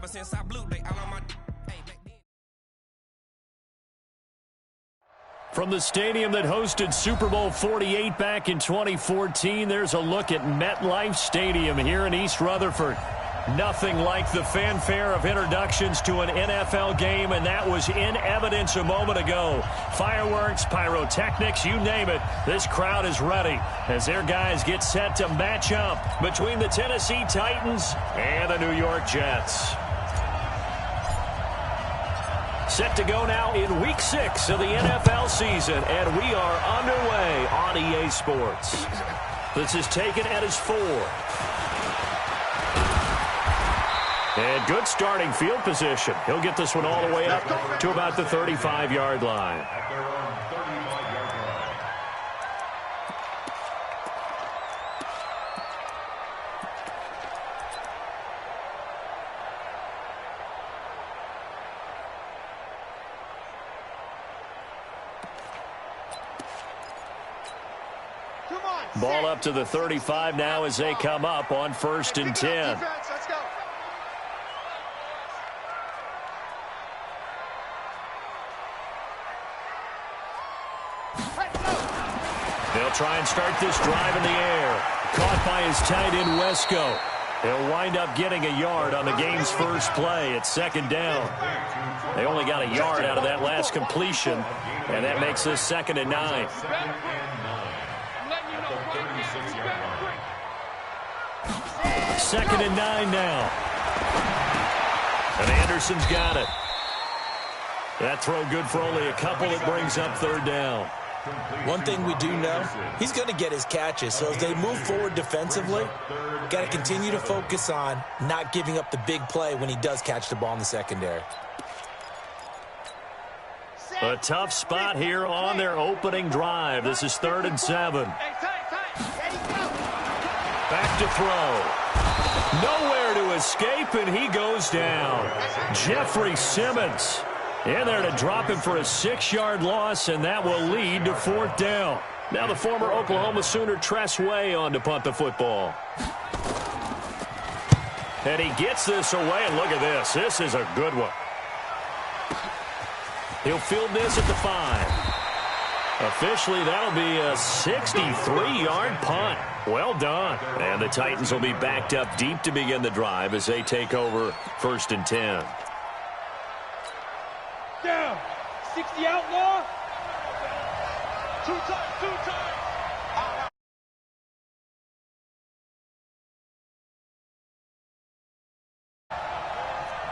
since I blew, they all on my. From the stadium that hosted Super Bowl 48 back in 2014, there's a look at MetLife Stadium here in East Rutherford. Nothing like the fanfare of introductions to an NFL game, and that was in evidence a moment ago. Fireworks, pyrotechnics, you name it. This crowd is ready as their guys get set to match up between the Tennessee Titans and the New York Jets. Set to go now in Week 6 of the NFL season, and we are underway on EA Sports. This is taken at his 4. And good starting field position. He'll get this one all the way up to about the 35-yard line. Ball up to the 35 now as they come up on 1st and 10. They'll try and start this drive in the air. Caught by his tight end, Wesco. He'll wind up getting a yard on the game's first play at 2nd down. They only got a yard out of that last completion, and that makes this 2nd and 9. Second and 9 now. And Anderson's got it. That throw good for only a couple. It brings up 3rd down. One thing we do know, he's going to get his catches. So as they move forward defensively, got to continue to focus on not giving up the big play when he does catch the ball in the secondary. A tough spot here on their opening drive. This is 3rd and 7. Back to throw. Nowhere to escape, and he goes down. Jeffrey Simmons in there to drop him for a 6-yard loss, and that will lead to 4th down. Now the former Oklahoma Sooner Tress Way on to punt the football. And he gets this away, and look at this. This is a good one. He'll field this at the 5. Officially, that'll be a 63-yard punt. Well done. And the Titans will be backed up deep to begin the drive as they take over 1st and 10. Down. 60 outlaw. 2 times, 2 times.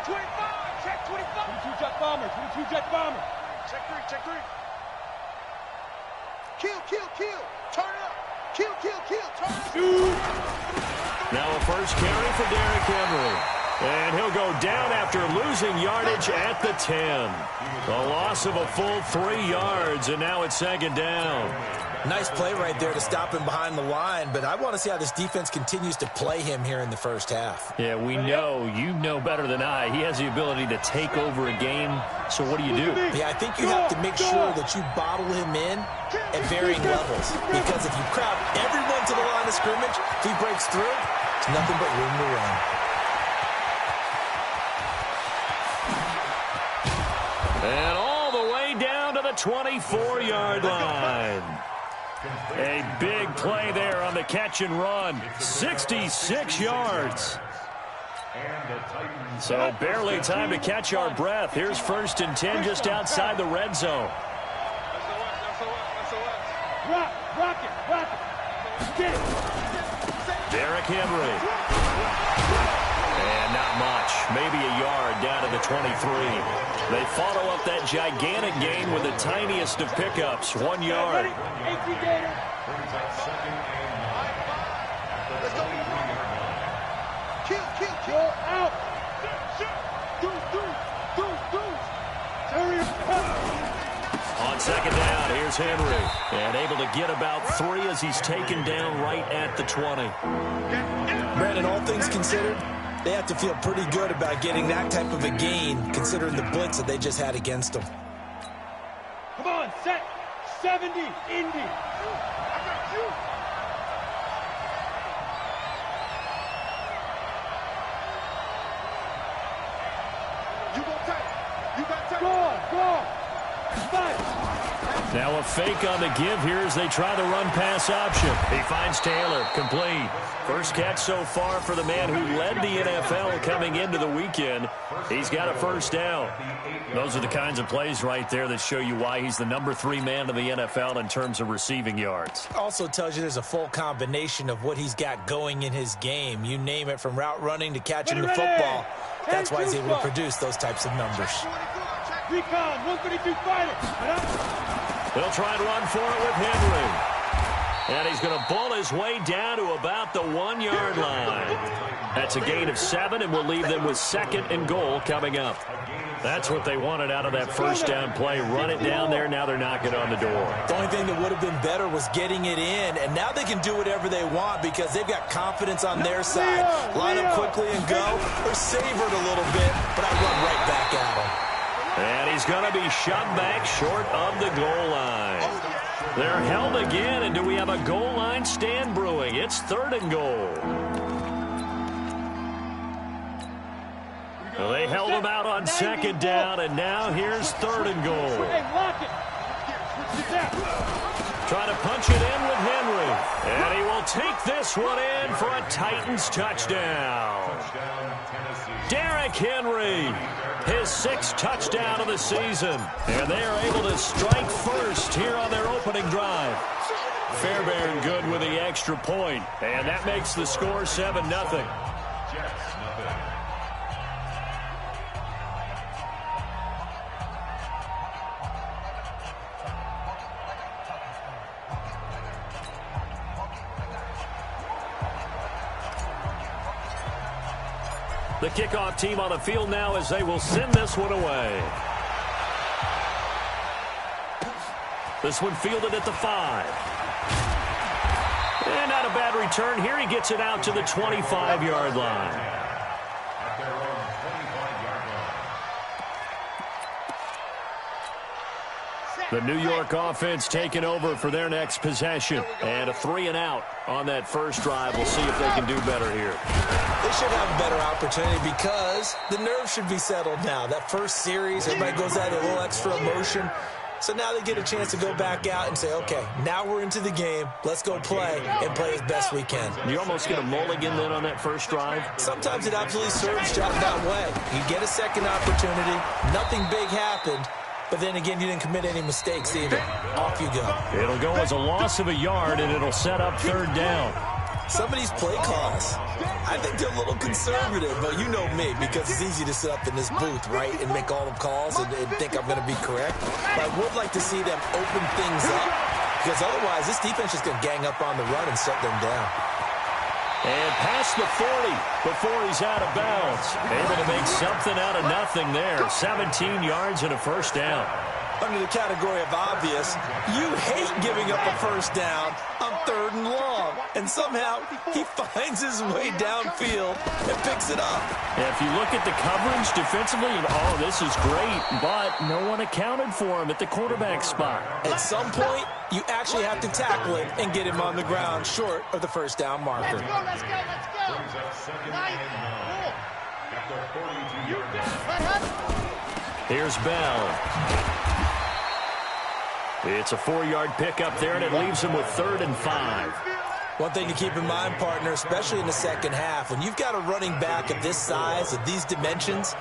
25. Check 25. 22 jet bomber. 22 jet bomber. Check 3. Check 3. Kill, kill, kill. Turn up. Kill, kill, kill. Turn up. Now a first carry for Derrick Henry. And he'll go down after losing yardage at the 10. A loss of a full 3 yards, and now it's 2nd down. Nice play right there to stop him behind the line, but I want to see how this defense continues to play him here in the first half. Yeah, we know, you know better than I, he has the ability to take over a game, so what do you do? Yeah, I think you have to make sure that you bottle him in at varying levels, because if you crowd everyone to the line of scrimmage, if he breaks through, it's nothing but room to run. And all the way down to the 24-yard line. A big play there on the catch and run. 66 yards. So barely time to catch our breath. Here's 1st and 10 just outside the red zone. Rock it. Get it. Derrick Henry. And not much. Maybe a yard down to the 23. They follow up that gigantic gain with the tiniest of pickups, 1 yard. Kill, out. On 2nd down, here's Henry. And able to get about 3 as he's taken down right at the 20. Brandon, all things considered, they have to feel pretty good about getting that type of a gain, considering the blitz that they just had against them. Come on, set. 70, Indy. I got you. Go on. Fight. Now a fake on the give here as they try the run-pass option. He finds Taylor, complete. First catch so far for the man who led the NFL coming into the weekend. He's got a first down. Those are the kinds of plays right there that show you why he's the #3 man in the NFL in terms of receiving yards. Also tells you there's a full combination of what he's got going in his game. You name it, from route running to catching the football. That's why he's able to produce those types of numbers. Recon, 132 fighting. They'll try and run for it with Henry. And he's going to bull his way down to about the 1-yard line. That's a gain of 7, and will leave them with 2nd and goal coming up. That's what they wanted out of that first down play. Run it down there. Now they're knocking on the door. The only thing that would have been better was getting it in, and now they can do whatever they want because they've got confidence on their side. Line up quickly and go, or savor it a little bit, but I run right back at him. And he's going to be shoved back short of the goal line. They're held again, and do we have a goal line stand brewing? It's 3rd and goal. Well, they held him out on 2nd down, and now here's 3rd and goal. Trying to punch it in with Henry. And he will take this one in for a Titans touchdown. Derrick Henry, his 6th touchdown of the season. And they are able to strike first here on their opening drive. Fairbairn good with the extra point. And that makes the score 7-0. The kickoff team on the field now as they will send this one away. This one fielded at the 5. And not a bad return here. He gets it out to the 25-yard line. The New York offense taking over for their next possession. And a 3-and-out on that first drive. We'll see if they can do better here. They should have a better opportunity because the nerves should be settled now. That first series, everybody goes out with a little extra emotion. So now they get a chance to go back out and say, okay, now we're into the game. Let's go play and play as best we can. You almost get a mulligan then on that first drive? Sometimes it absolutely serves John that way. You get a second opportunity. Nothing big happened. But then again, you didn't commit any mistakes either. Off you go. It'll go as a loss of a yard, and it'll set up 3rd down. Some of these play calls, I think they're a little conservative, but you know me, because it's easy to sit up in this booth, right, and make all the calls and think I'm going to be correct. But I would like to see them open things up, because otherwise this defense is going to gang up on the run and shut them down. And past the 40 before he's out of bounds. Able to make something out of nothing there. 17 yards and a first down. Under the category of obvious, you hate giving up a first down on 3rd and long. And somehow he finds his way downfield and picks it up. And if you look at the coverage defensively, oh, this is great. But no one accounted for him at the quarterback spot. At some point, you actually have to tackle him and get him on the ground short of the first down marker. Let's go. Here's Bell. It's a 4-yard pickup there, and it leaves him with 3rd and 5. One thing to keep in mind, partner, especially in the second half, when you've got a running back of this size, of these dimensions,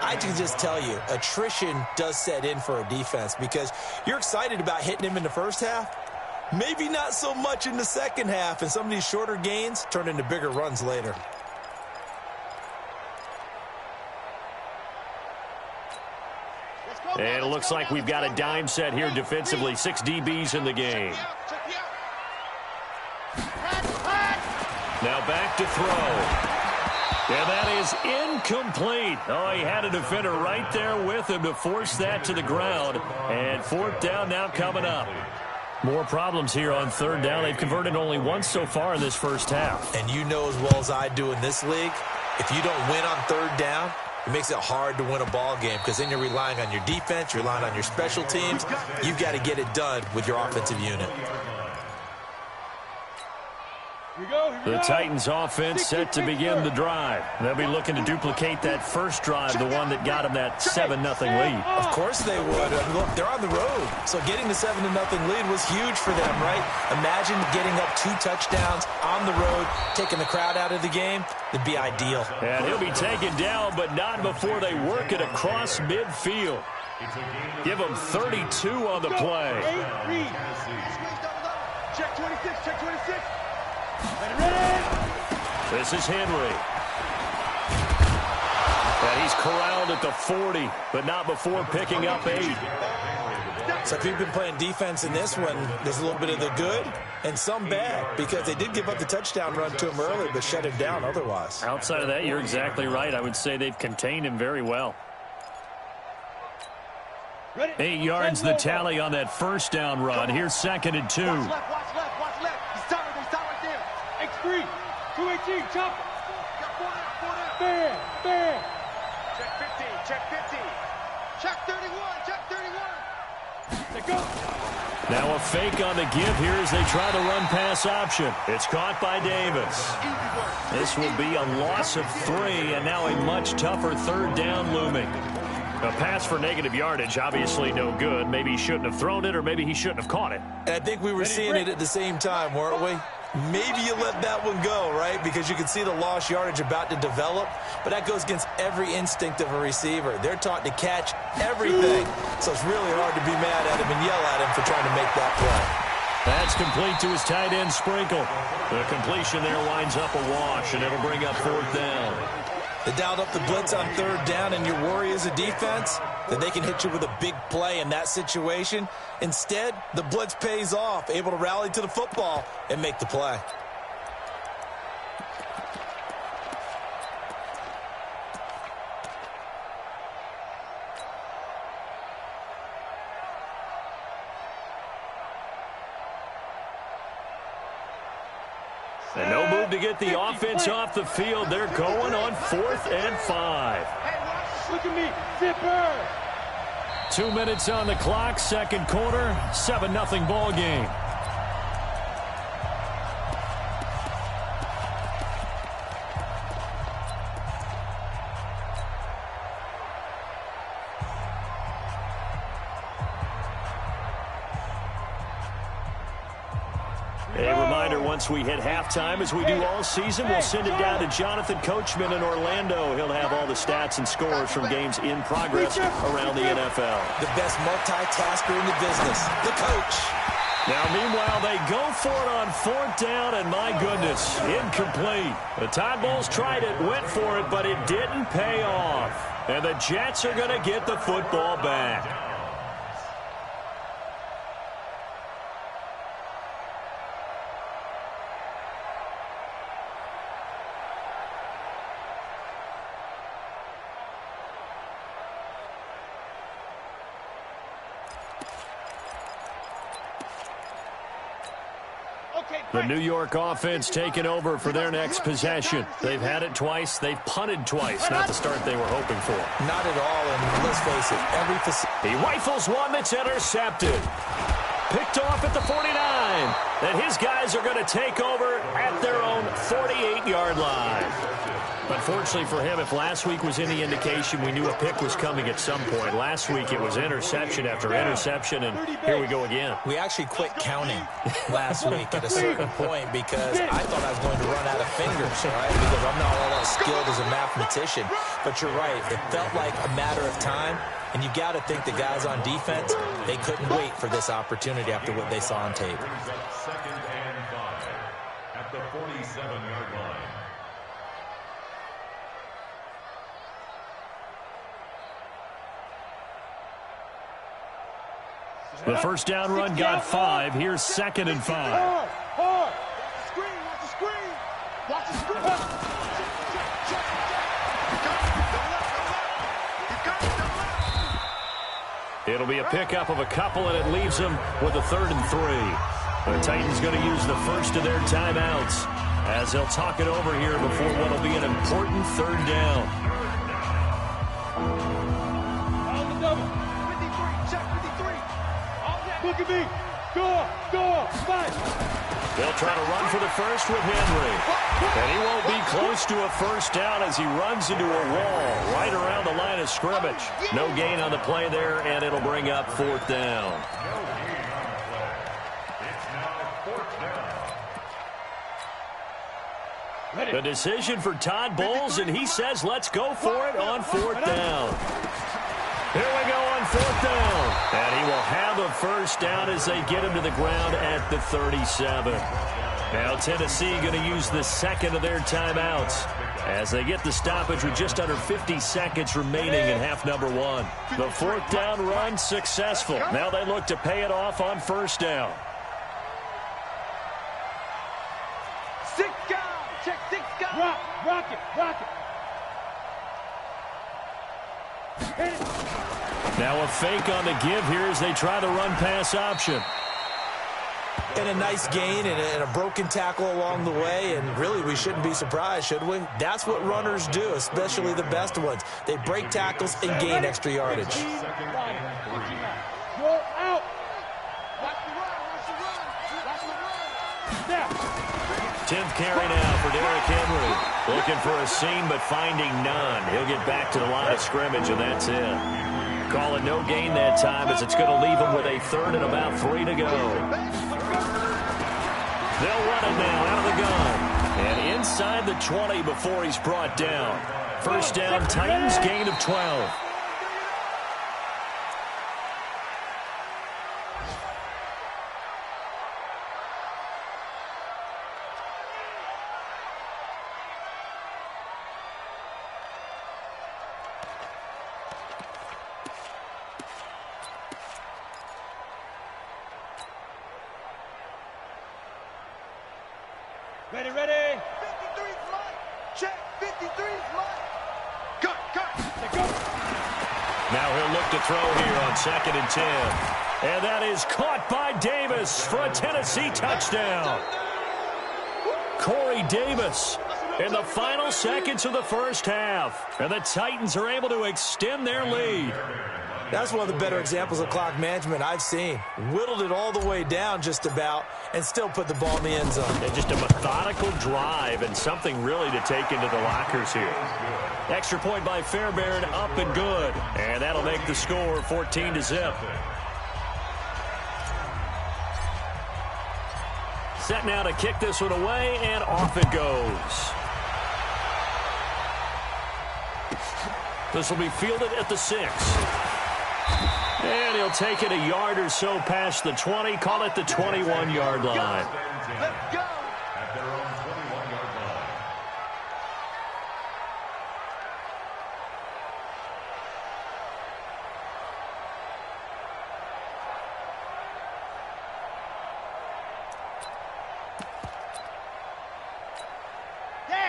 I can just tell you, attrition does set in for a defense because you're excited about hitting him in the first half. Maybe not so much in the second half, and some of these shorter gains turn into bigger runs later. And it looks like we've got a dime set here defensively. 6 DBs in the game. Now back to throw. And that is incomplete. Oh, he had a defender right there with him to force that to the ground. And 4th down now coming up. More problems here on 3rd down. They've converted only once so far in this first half. And you know as well as I do in this league, if you don't win on 3rd down, it makes it hard to win a ball game because then you're relying on your defense, you're relying on your special teams. You've got to get it done with your offensive unit. The Titans offense set to begin the drive. They'll be looking to duplicate that first drive, the one that got them that 7-0 lead. Of course they would. Look, they're on the road. So getting the 7-0 lead was huge for them, right? Imagine getting up 2 touchdowns on the road, taking the crowd out of the game. It'd be ideal. And he'll be taken down, but not before they work it across midfield. Give them 32 on the play. Check 26, check 26. This is Henry. And he's corralled at the 40, but not before picking up 8. So if you've been playing defense in this one, there's a little bit of the good and some bad, because they did give up the touchdown run to him early, but shut him down otherwise. Outside of that, you're exactly right. I would say they've contained him very well. 8 yards the tally on that first down run. Here's 2nd and 2. Watch left, watch left, watch left. He's tired right there. X3, 218, chop. Got 4 down. Fair. Check 15, check 15. Check 31, check 31. Let go. Now a fake on the give here as they try the run-pass option. It's caught by Davis. This will be a loss of 3, and now a much tougher 3rd down looming. A pass for negative yardage, obviously no good. Maybe he shouldn't have thrown it, or maybe he shouldn't have caught it. And I think we were seeing it at the same time, weren't we? Maybe you let that one go, right? Because you can see the lost yardage about to develop. But that goes against every instinct of a receiver. They're taught to catch everything. So it's really hard to be mad at him and yell at him for trying to make that play. That's complete to his tight end, Sprinkle. The completion there winds up a wash, and it'll bring up 4th down. They dialed up the blitz on 3rd down, and your worry as a defense that they can hit you with a big play in that situation. Instead, the blitz pays off, able to rally to the football and make the play. And no move to get the offense off the field. They're going on 4th and 5. Hey, look at me, zipper. 2 minutes on the clock, 2nd quarter, 7-0 ball game. A reminder, once we hit halftime, as we do all season, we'll send it down to Jonathan Coachman in Orlando. He'll have all the stats and scores from games in progress around the NFL. The best multitasker in the business, the coach. Now, meanwhile, they go for it on 4th down, and my goodness, incomplete. The Tide Bulls tried it, went for it, but it didn't pay off. And the Jets are going to get the football back. The New York offense taking over for their next possession. They've had it twice. They've punted twice. Not the start they were hoping for. Not at all, and let's face it, he rifles one that's intercepted. Picked off at the 49. And his guys are going to take over at their own 48-yard line. Unfortunately for him, if last week was any indication, we knew a pick was coming at some point. Last week it was interception after interception, and here we go again. We actually quit counting last week at a certain point because I thought I was going to run out of fingers, right? Because I'm not all that skilled as a mathematician. But you're right. It felt like a matter of time, and you got to think the guys on defense, they couldn't wait for this opportunity after what they saw on tape. 2nd and 5 at the 47-yard line. The first down run got 5. Here's 2nd and 5. Hard. Watch the screen. Watch the screen. Watch the screen. It'll be a pickup of a couple, and it leaves them with a 3rd and 3. The Titans going to use the first of their timeouts as they'll talk it over here before what will be an important 3rd down. On the double. 53. Check 53. Look at me. Go, fight. They'll try to run for the first with Henry. And he won't be close to a first down as he runs into a wall right around the line of scrimmage. No gain on the play there, and it'll bring up fourth down. The decision for Todd Bowles, and he says let's go for it on fourth down. Here we go on fourth down. And he will have a first down as they get him to the ground at the 37. Now Tennessee going to use the second of their timeouts as they get the stoppage with just under 50 seconds remaining in half number one. The fourth down run successful. Now they look to pay it off on first down. 6 guys. Check 6 guys. Rock it. Now a fake on the give here as they try the run-pass option. And a nice gain and a broken tackle along the way, and really we shouldn't be surprised, should we? That's what runners do, especially the best ones. They break tackles and gain extra yardage. Go out. Watch the run. 10th carry now for Derrick Henry. Looking for a seam but finding none. He'll get back to the line of scrimmage, and that's it. Calling no gain that time as it's going to leave him with a third and about 3 to go. They'll run it now out of the gun. And inside the 20 before he's brought down. First down, Titans, gain of 12. Ready. 53's mine. Check. 53's mine. Cut. Go. Now he'll look to throw here on 2nd and 10. And that is caught by Davis for a Tennessee touchdown. Corey Davis in the final seconds of the first half. And the Titans are able to extend their lead. That's one of the better examples of clock management I've seen. Whittled it all the way down just about and still put the ball in the end zone. And just a methodical drive and something really to take into the lockers here. Extra point by Fairbairn, up and good. And that'll make the score 14-0. Set now to kick this one away, and off it goes. This will be fielded at the 6. And he'll take it a yard or so past the 20, call it the 21-yard line. Let's go. At their own 21-yard line.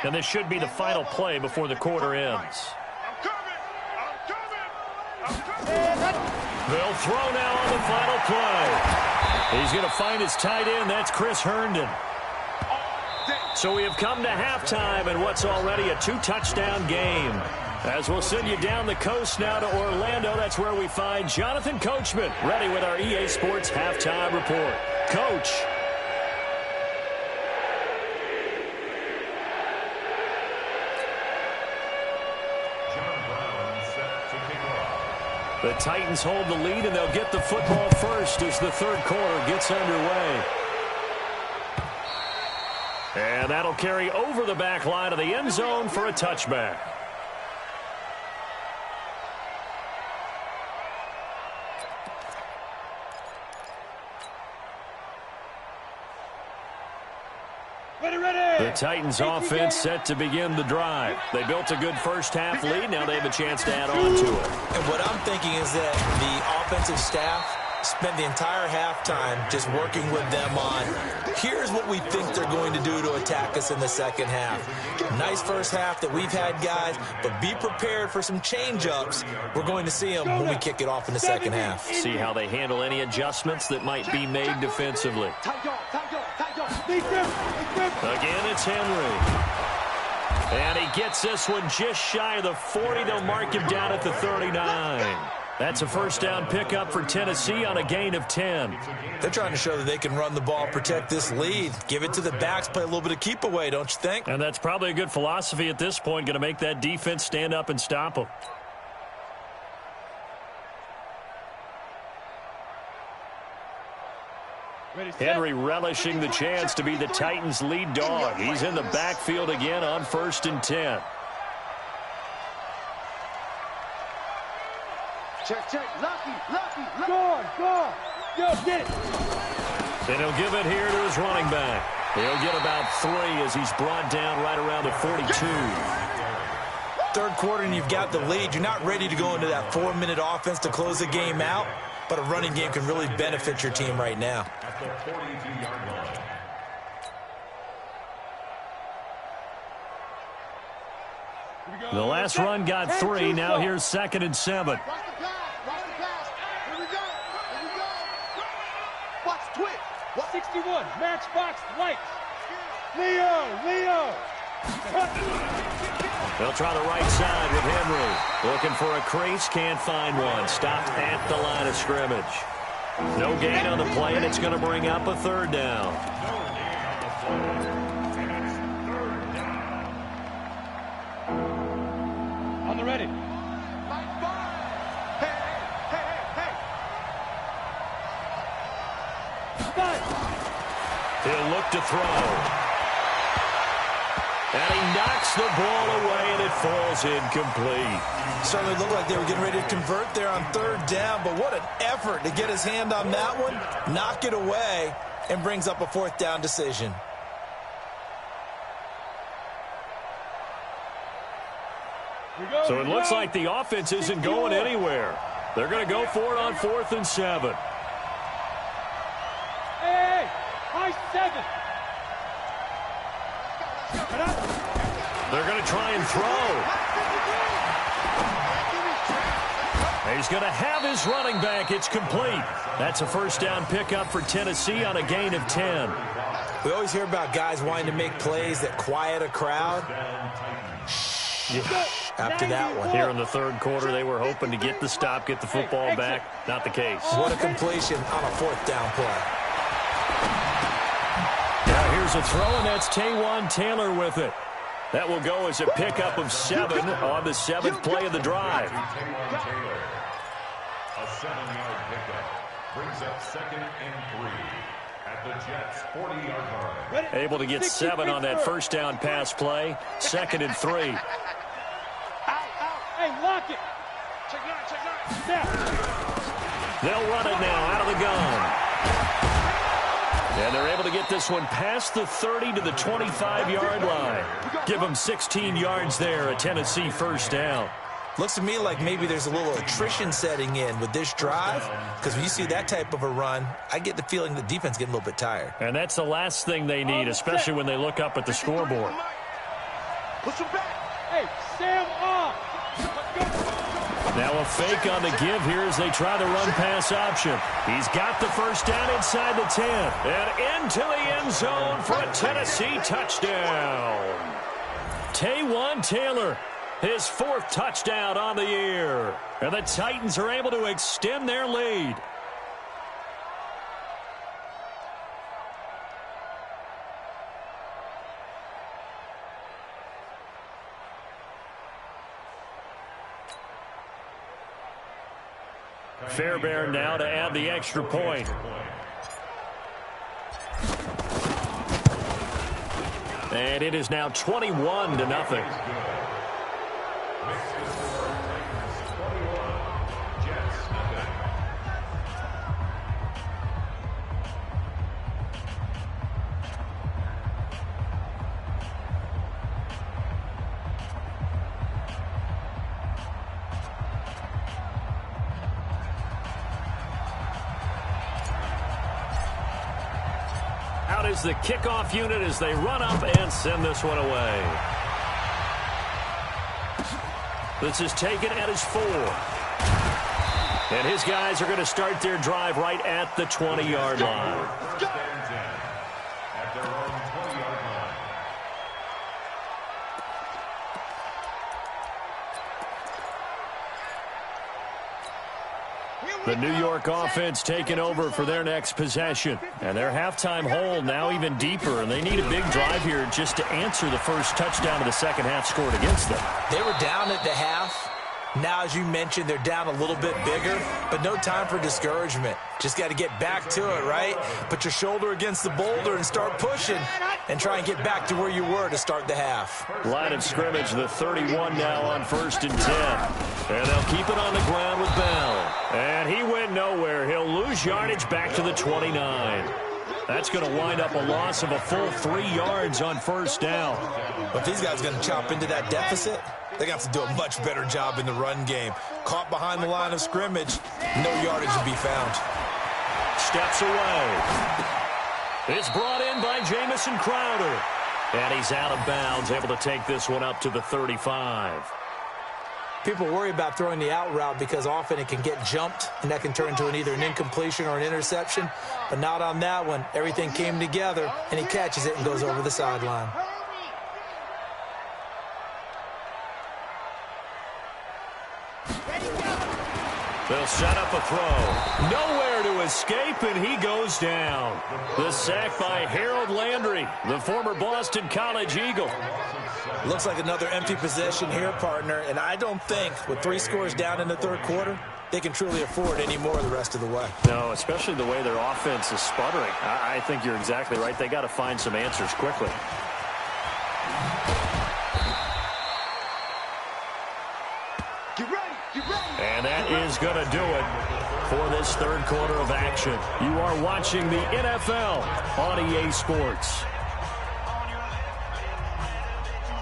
And this should be the final play before the quarter ends. They'll throw now on the final play. He's going to find his tight end. That's Chris Herndon. So we have come to halftime in what's already a 2-touchdown game. As we'll send you down the coast now to Orlando, that's where we find Jonathan Coachman ready with our EA Sports Halftime Report. Coach. The Titans hold the lead, and they'll get the football first as the third quarter gets underway. And that'll carry over the back line of the end zone for a touchback. The Titans offense set to begin the drive. They built a good first half lead. Now they have a chance to add on to it. And what I'm thinking is that the offensive staff spent the entire halftime just working with them on, here's what we think they're going to do to attack us in the second half. Nice first half that we've had, guys, but be prepared for some change-ups. We're going to see them when we kick it off in the second half. See how they handle any adjustments that might be made defensively. Again, it's Henry. And he gets this one just shy of the 40. They'll mark him down at the 39. That's a first down pickup for Tennessee on a gain of 10. They're trying to show that they can run the ball, protect this lead. Give it to the backs, play a little bit of keep away, don't you think? And that's probably a good philosophy at this point, going to make that defense stand up and stop them. Henry relishing the chance to be the Titans' lead dog. He's in the backfield again on 1st and 10. Check, lucky, go, get it. And he'll give it here to his running back. He'll get about 3 as he's brought down right around the 42. Third quarter and you've got the lead. You're not ready to go into that 4-minute offense to close the game out, but a running game can really benefit your team right now. At the 42-yard line. The last run got 3. Now here's 2nd and 7. Watch the pass. Here we go. Watch twitch. 61, matchbox lights. Leo. They'll try the right side with Henry. Looking for a crease, can't find one. Stopped at the line of scrimmage. No gain on the play, and it's going to bring up a 3rd down. On the ready. He'll look to throw. And he knocks the ball away, and it falls incomplete. Certainly looked like they were getting ready to convert there on 3rd down, but what an effort to get his hand on that one, knock it away, and brings up a 4th down decision. So it looks like the offense isn't going anywhere. They're going to go for it on 4th and 7. Hey, high 7. They're going to try and throw. He's going to have his running back. It's complete. That's a first down pickup for Tennessee on a gain of 10. We always hear about guys wanting to make plays that quiet a crowd. Yeah. After that one. Here in the 3rd quarter, they were hoping to get the stop, get the football back. Not the case. What a completion on a 4th down play. Now here's a throw, and that's Taywan Taylor with it. That will go as a pickup of 7 on the 7th play of the drive. A 7-yard pickup brings up 2nd and 3 at the Jets' 40-yard line. Able to get 7 on that first down pass play. 2nd and 3. Out. Hey, lock it. Check 9. They'll run it now out of the gun. And they're able to get this one past the 30 to the 25-yard line. Give them 16 yards there, a Tennessee first down. Looks to me like maybe there's a little attrition setting in with this drive, because when you see that type of a run, I get the feeling the defense getting a little bit tired. And that's the last thing they need, especially when they look up at the scoreboard. Push him back. Hey, Sam off. Now a fake on the give here as they try the run-pass option. He's got the first down inside the 10. And into the end zone for a Tennessee touchdown. Taywan Taylor, his 4th touchdown on the year. And the Titans are able to extend their lead. Fairbairn now to add the extra point. And it is now 21-0. Out is the kickoff unit as they run up and send this one away. This is taken at his 4. And his guys are going to start their drive right at the 20-yard line. At their own 20-yard line. The New York offense taking over for their next possession. And their halftime hole now even deeper, and they need a big drive here just to answer the first touchdown of the second half scored against them. They were down at the half. Now, as you mentioned, they're down a little bit bigger, but no time for discouragement. Just got to get back to it, right? Put your shoulder against the boulder and start pushing and try and get back to where you were to start the half. Line of scrimmage, the 31 now on 1st and 10. And they'll keep it on the ground with Bell. And he went nowhere. He'll lose yardage back to the 29. That's going to wind up a loss of a full 3 yards on 1st down. But these guys are going to chop into that deficit. They got to do a much better job in the run game. Caught behind the line of scrimmage, no yardage to be found. Steps away. It's brought in by Jamison Crowder. And he's out of bounds, able to take this one up to the 35. People worry about throwing the out route because often it can get jumped, and that can turn into either an incompletion or an interception. But not on that one. Everything came together, and he catches it and goes over the sideline. They'll set up a throw. Nowhere to escape, and he goes down. The sack by Harold Landry, the former Boston College Eagle. Looks like another empty possession here, partner, and I don't think with 3 scores down in the third quarter, they can truly afford any more the rest of the way. No, especially the way their offense is sputtering. I think you're exactly right. They got to find some answers quickly. And that is going to do it for this third quarter of action. You are watching the NFL on EA Sports.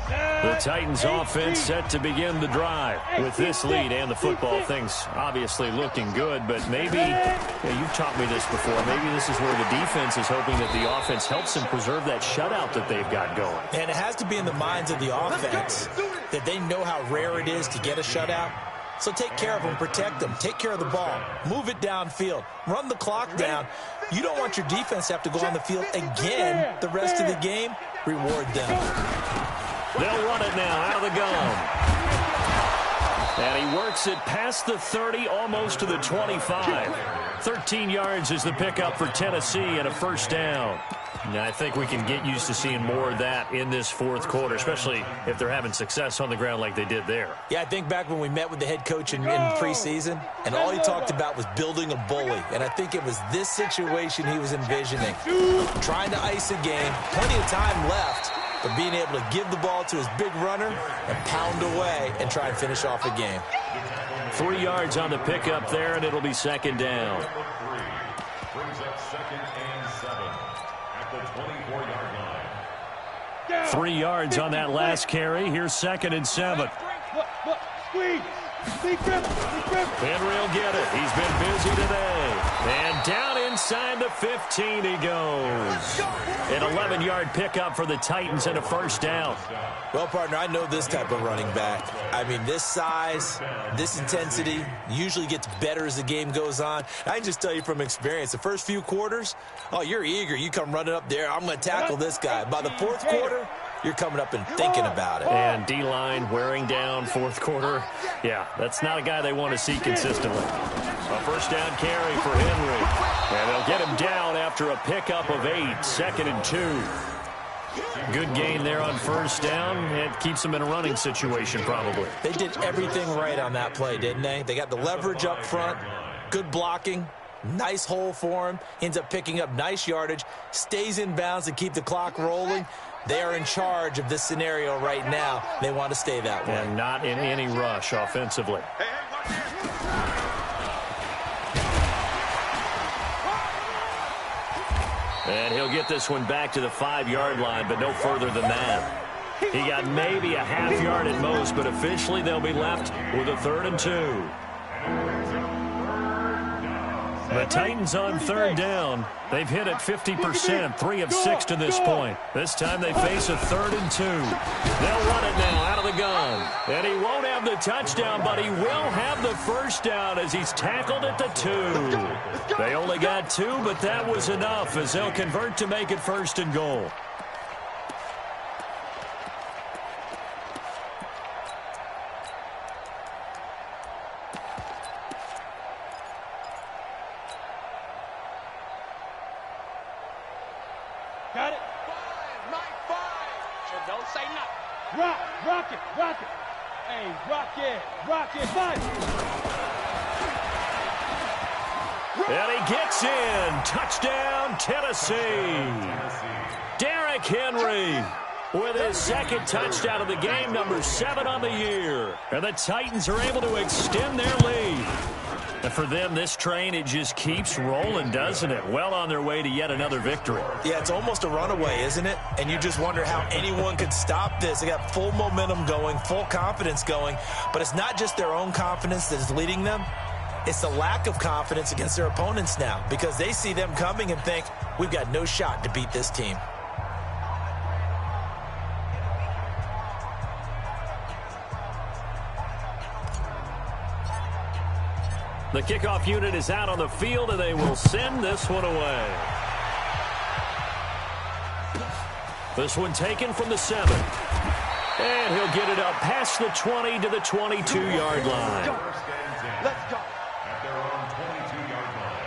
The Titans offense set to begin the drive. With this lead and the football, things obviously looking good, but maybe, you've taught me this before, maybe this is where the defense is hoping that the offense helps them preserve that shutout that they've got going. And it has to be in the minds of the offense that they know how rare it is to get a shutout. So take care of them, protect them, take care of the ball, move it downfield, run the clock down. You don't want your defense to have to go on the field again the rest of the game. Reward them. They'll run it now out of the gun. And he works it past the 30, almost to the 25. 13 yards is the pickup for Tennessee and a first down. Now, I think we can get used to seeing more of that in this fourth quarter, especially if they're having success on the ground like they did there. Yeah, I think back when we met with the head coach in preseason, and all he talked about was building a bully. And I think it was this situation he was envisioning. Trying to ice a game, plenty of time left, but being able to give the ball to his big runner and pound away and try and finish off a game. 3 yards on the pickup there, and it'll be second down. Brings up 2nd and 7 at the 24-yard line. 3 yards on that last carry. Here's 2nd and 7. Henry will get it. He's been busy today. And down inside the 15 he goes. An 11-yard pickup for the Titans and a first down. Well, partner, I know this type of running back. I mean, this size, this intensity usually gets better as the game goes on. I can just tell you from experience, the first few quarters, oh, you're eager. You come running up there. I'm going to tackle this guy. By the fourth quarter, you're coming up and thinking about it. And D-line wearing down fourth quarter. Yeah, that's not a guy they want to see consistently. A first down carry for Henry. And they'll get him down after a pickup of 8, 2nd and 2. Good gain there on first down. It keeps them in a running situation probably. They did everything right on that play, didn't they? They got the leverage up front, good blocking, nice hole for him. Ends up picking up nice yardage, stays in bounds to keep the clock rolling. They are in charge of this scenario right now. They want to stay that way. And not in any rush offensively. And he'll get this one back to the 5-yard line, but no further than that. He got maybe a half yard at most, but officially they'll be left with a 3rd and 2. The Titans on 3rd down. They've hit it 50%, 3 of 6 to this point. This time they face a 3rd and 2. They'll run it now out of the gun. And he won't have the touchdown, but he will have the first down as he's tackled at the 2. They only got 2, but that was enough as they'll convert to make it 1st and goal. Rock it. Hey, rock it, fight. And he gets in. Touchdown, Tennessee. Derrick Henry with his second touchdown of the game, number 7 on the year. And the Titans are able to extend their lead. And for them, this train, it just keeps rolling, doesn't it? Well on their way to yet another victory. Yeah, it's almost a runaway, isn't it? And you just wonder how anyone could stop this. They got full momentum going, full confidence going. But it's not just their own confidence that is leading them. It's the lack of confidence against their opponents now, because they see them coming and think, we've got no shot to beat this team. The kickoff unit is out on the field, and they will send this one away. This one taken from the 7. And he'll get it up past the 20 to the 22-yard line. Let's go. At their own 22-yard line.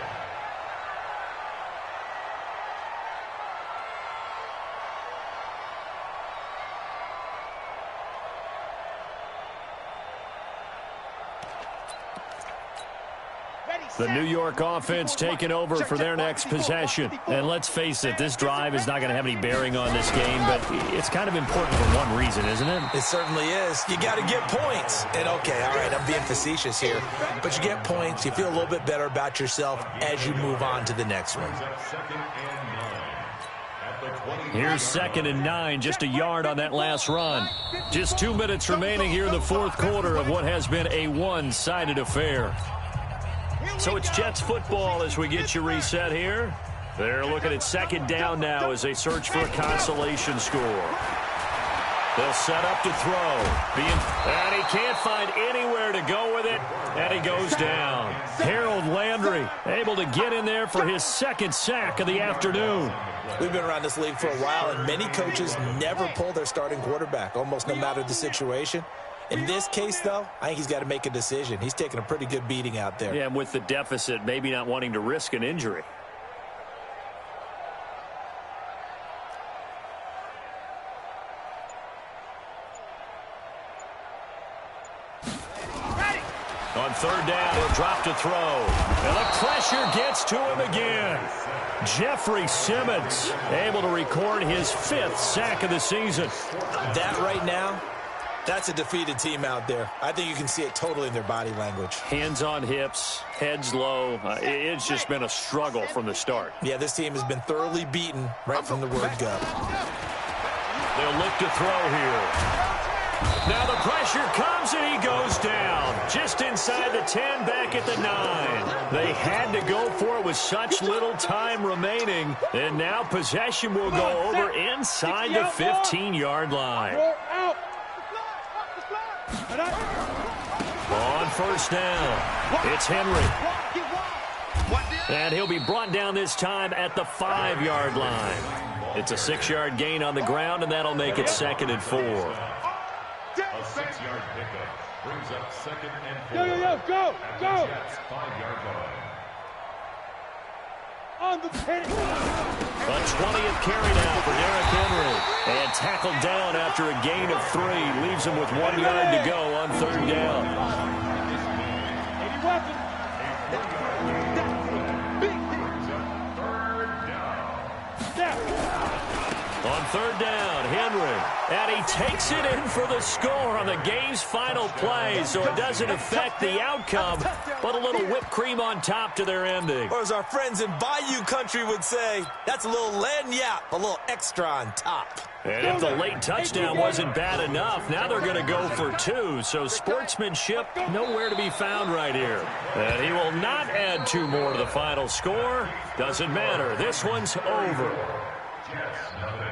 The New York offense taking over for their next possession. And let's face it, this drive is not going to have any bearing on this game, but it's kind of important for one reason, isn't it? It certainly is. You got to get points. And, okay, all right, I'm being facetious here. But you get points. You feel a little bit better about yourself as you move on to the next one. Here's 2nd and 9, just a yard on that last run. Just 2 minutes remaining here in the fourth quarter of what has been a one-sided affair. So it's Jets football as we get you reset here. They're looking at 2nd down now as they search for a consolation score. They'll set up to throw. And he can't find anywhere to go with it, and he goes down. Harold Landry able to get in there for his 2nd sack of the afternoon. We've been around this league for a while, and many coaches never pull their starting quarterback, almost no matter the situation. In this case, though, I think he's got to make a decision. He's taking a pretty good beating out there. Yeah, and with the deficit, maybe not wanting to risk an injury. On 3rd down, he'll drop to throw. And the pressure gets to him again. Jeffrey Simmons able to record his 5th sack of the season. That right now, that's a defeated team out there. I think you can see it totally in their body language. Hands on hips, heads low. It's just been a struggle from the start. Yeah, this team has been thoroughly beaten right from the word go. They'll look to throw here. Now the pressure comes and he goes down. Just inside the 10, back at the 9. They had to go for it with such little time remaining. And now possession will go over inside the 15-yard line. On 1st down, it's Henry. And he'll be brought down this time at the 5-yard line. It's a 6-yard gain on the ground, and that'll make it 2nd and 4. A 6-yard pickup brings up 2nd and 4. Go. At the Jets' 5-yard line. On the penny. A 20th carry now for Derrick Henry. And tackled down after a gain of 3. Leaves him with 1 yard to go on 3rd down. Any weapon. On 3rd down, Henry. And he takes it in for the score on the game's final play, so it doesn't affect the outcome, but a little whipped cream on top to their ending. Or as our friends in Bayou Country would say, that's a little lagniappe, a little extra on top. And if the late touchdown wasn't bad enough, now they're going to go for 2. So sportsmanship nowhere to be found right here. And he will not add 2 more to the final score. Doesn't matter. This one's over. Jets, nothing.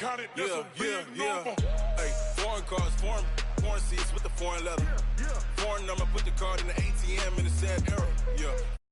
counted, that's a big number. Hey, foreign cars, foreign seats with the foreign leather. Foreign number, put the card in the ATM in the said era. Yeah.